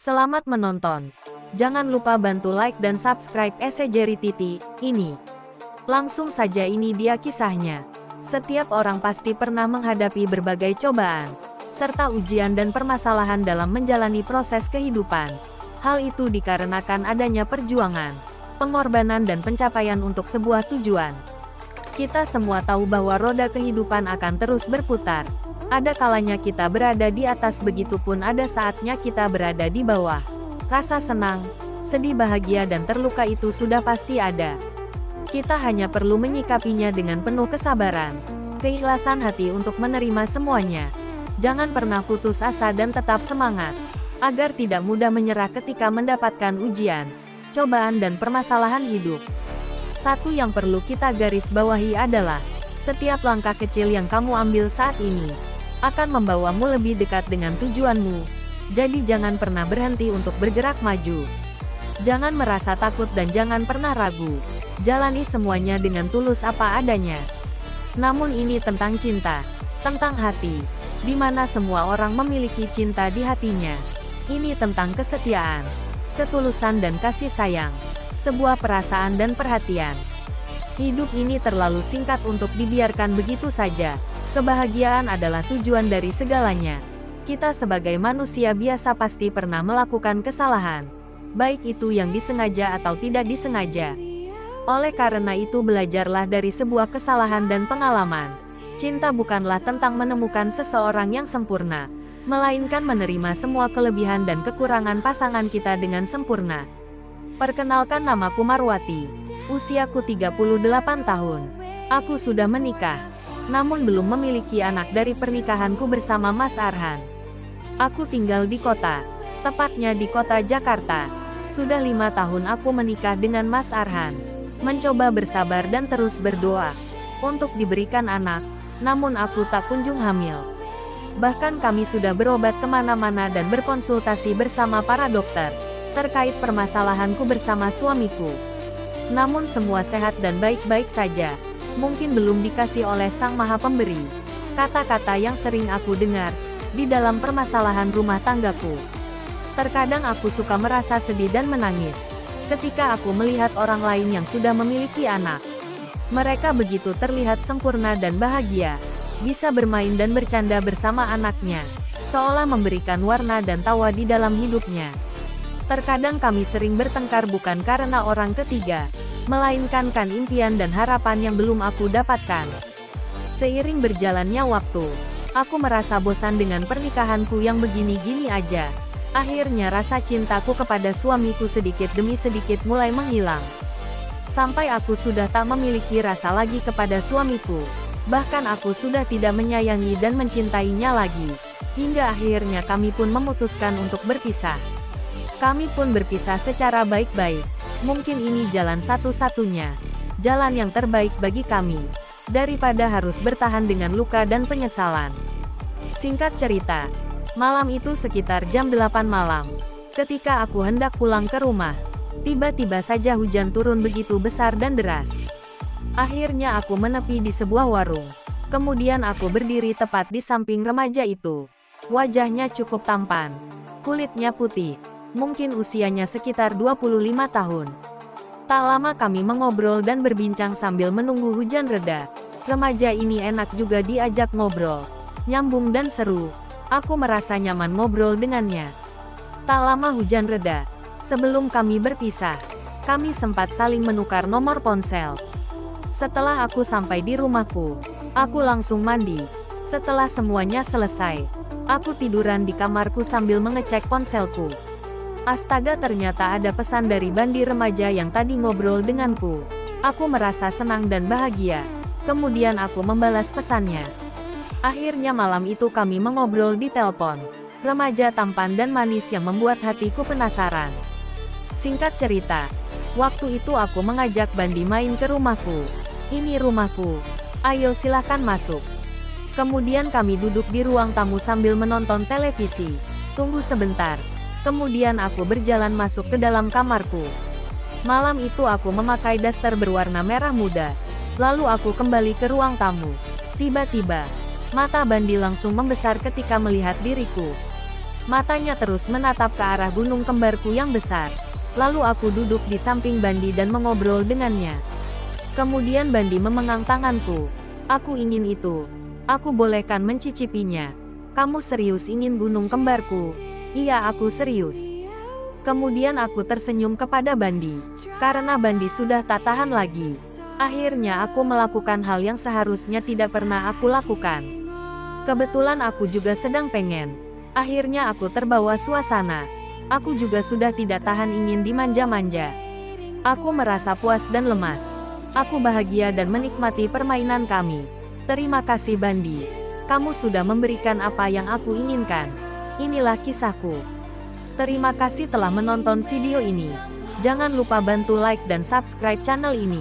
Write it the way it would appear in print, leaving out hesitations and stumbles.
Selamat menonton. Jangan lupa bantu like dan subscribe Esejeri Titi ini. Langsung saja ini dia kisahnya. Setiap orang pasti pernah menghadapi berbagai cobaan, serta ujian dan permasalahan dalam menjalani proses kehidupan. Hal itu dikarenakan adanya perjuangan, pengorbanan dan pencapaian untuk sebuah tujuan. Kita semua tahu bahwa roda kehidupan akan terus berputar. Ada kalanya kita berada di atas, begitupun ada saatnya kita berada di bawah. Rasa senang, sedih, bahagia dan terluka itu sudah pasti ada. Kita hanya perlu menyikapinya dengan penuh kesabaran, keikhlasan hati untuk menerima semuanya. Jangan pernah putus asa dan tetap semangat, agar tidak mudah menyerah ketika mendapatkan ujian, cobaan dan permasalahan hidup. Satu yang perlu kita garis bawahi adalah, setiap langkah kecil yang kamu ambil saat ini akan membawamu lebih dekat dengan tujuanmu. Jadi jangan pernah berhenti untuk bergerak maju. Jangan merasa takut dan jangan pernah ragu. Jalani semuanya dengan tulus apa adanya. Namun ini tentang cinta, tentang hati, di mana semua orang memiliki cinta di hatinya. Ini tentang kesetiaan, ketulusan dan kasih sayang, sebuah perasaan dan perhatian. Hidup ini terlalu singkat untuk dibiarkan begitu saja. Kebahagiaan adalah tujuan dari segalanya. Kita sebagai manusia biasa pasti pernah melakukan kesalahan, baik itu yang disengaja atau tidak disengaja. Oleh karena itu belajarlah dari sebuah kesalahan dan pengalaman. Cinta bukanlah tentang menemukan seseorang yang sempurna, melainkan menerima semua kelebihan dan kekurangan pasangan kita dengan sempurna. Perkenalkan, namaku Marwati. Usiaku 38 tahun. Aku sudah menikah, namun belum memiliki anak dari pernikahanku bersama Mas Arhan. Aku tinggal di kota, tepatnya di kota Jakarta. Sudah 5 tahun aku menikah dengan Mas Arhan. Mencoba bersabar dan terus berdoa untuk diberikan anak, namun aku tak kunjung hamil. Bahkan kami sudah berobat kemana-mana dan berkonsultasi bersama para dokter terkait permasalahanku bersama suamiku. Namun semua sehat dan baik-baik saja. Mungkin belum dikasih oleh Sang Maha Pemberi. Kata-kata yang sering aku dengar di dalam permasalahan rumah tanggaku. Terkadang aku suka merasa sedih dan menangis ketika aku melihat orang lain yang sudah memiliki anak. Mereka begitu terlihat sempurna dan bahagia, bisa bermain dan bercanda bersama anaknya, seolah memberikan warna dan tawa di dalam hidupnya. Terkadang kami sering bertengkar bukan karena orang ketiga, melainkan kan impian dan harapan yang belum aku dapatkan. Seiring berjalannya waktu, aku merasa bosan dengan pernikahanku yang begini-gini aja. Akhirnya rasa cintaku kepada suamiku sedikit demi sedikit mulai menghilang. Sampai aku sudah tak memiliki rasa lagi kepada suamiku. Bahkan aku sudah tidak menyayangi dan mencintainya lagi. Hingga akhirnya kami pun memutuskan untuk berpisah. Kami pun berpisah secara baik-baik. Mungkin ini jalan satu-satunya, jalan yang terbaik bagi kami, daripada harus bertahan dengan luka dan penyesalan. Singkat cerita, malam itu sekitar jam 8 malam, ketika aku hendak pulang ke rumah, tiba-tiba saja hujan turun begitu besar dan deras. Akhirnya aku menepi di sebuah warung. Kemudian aku berdiri tepat di samping remaja itu. Wajahnya cukup tampan, kulitnya putih. Mungkin usianya sekitar 25 tahun. Tak lama kami mengobrol dan berbincang sambil menunggu hujan reda. Remaja ini enak juga diajak ngobrol, nyambung dan seru. Aku merasa nyaman ngobrol dengannya. Tak lama hujan reda. Sebelum kami berpisah, kami sempat saling menukar nomor ponsel. Setelah aku sampai di rumahku, aku langsung mandi. Setelah semuanya selesai, aku tiduran di kamarku sambil mengecek ponselku. Astaga, ternyata ada pesan dari Bandi remaja yang tadi ngobrol denganku. Aku merasa senang dan bahagia. Kemudian aku membalas pesannya. Akhirnya malam itu kami mengobrol di telepon. Remaja tampan dan manis yang membuat hatiku penasaran. Singkat cerita, waktu itu aku mengajak Bandi main ke rumahku. Ini rumahku. Ayo silahkan masuk. Kemudian kami duduk di ruang tamu sambil menonton televisi. Tunggu sebentar. Kemudian aku berjalan masuk ke dalam kamarku. Malam itu aku memakai daster berwarna merah muda. Lalu aku kembali ke ruang tamu. Tiba-tiba, mata Bandi langsung membesar ketika melihat diriku. Matanya terus menatap ke arah gunung kembarku yang besar. Lalu aku duduk di samping Bandi dan mengobrol dengannya. Kemudian Bandi memegang tanganku. Aku ingin itu. Aku bolehkan mencicipinya. Kamu serius ingin gunung kembarku? Iya, aku serius. Kemudian aku tersenyum kepada Bandi. Karena Bandi sudah tak tahan lagi. Akhirnya aku melakukan hal yang seharusnya tidak pernah aku lakukan. Kebetulan aku juga sedang pengen. Akhirnya aku terbawa suasana. Aku juga sudah tidak tahan ingin dimanja-manja. Aku merasa puas dan lemas. Aku bahagia dan menikmati permainan kami. Terima kasih Bandi. Kamu sudah memberikan apa yang aku inginkan. Inilah kisahku. Terima kasih telah menonton video ini. Jangan lupa bantu like dan subscribe channel ini.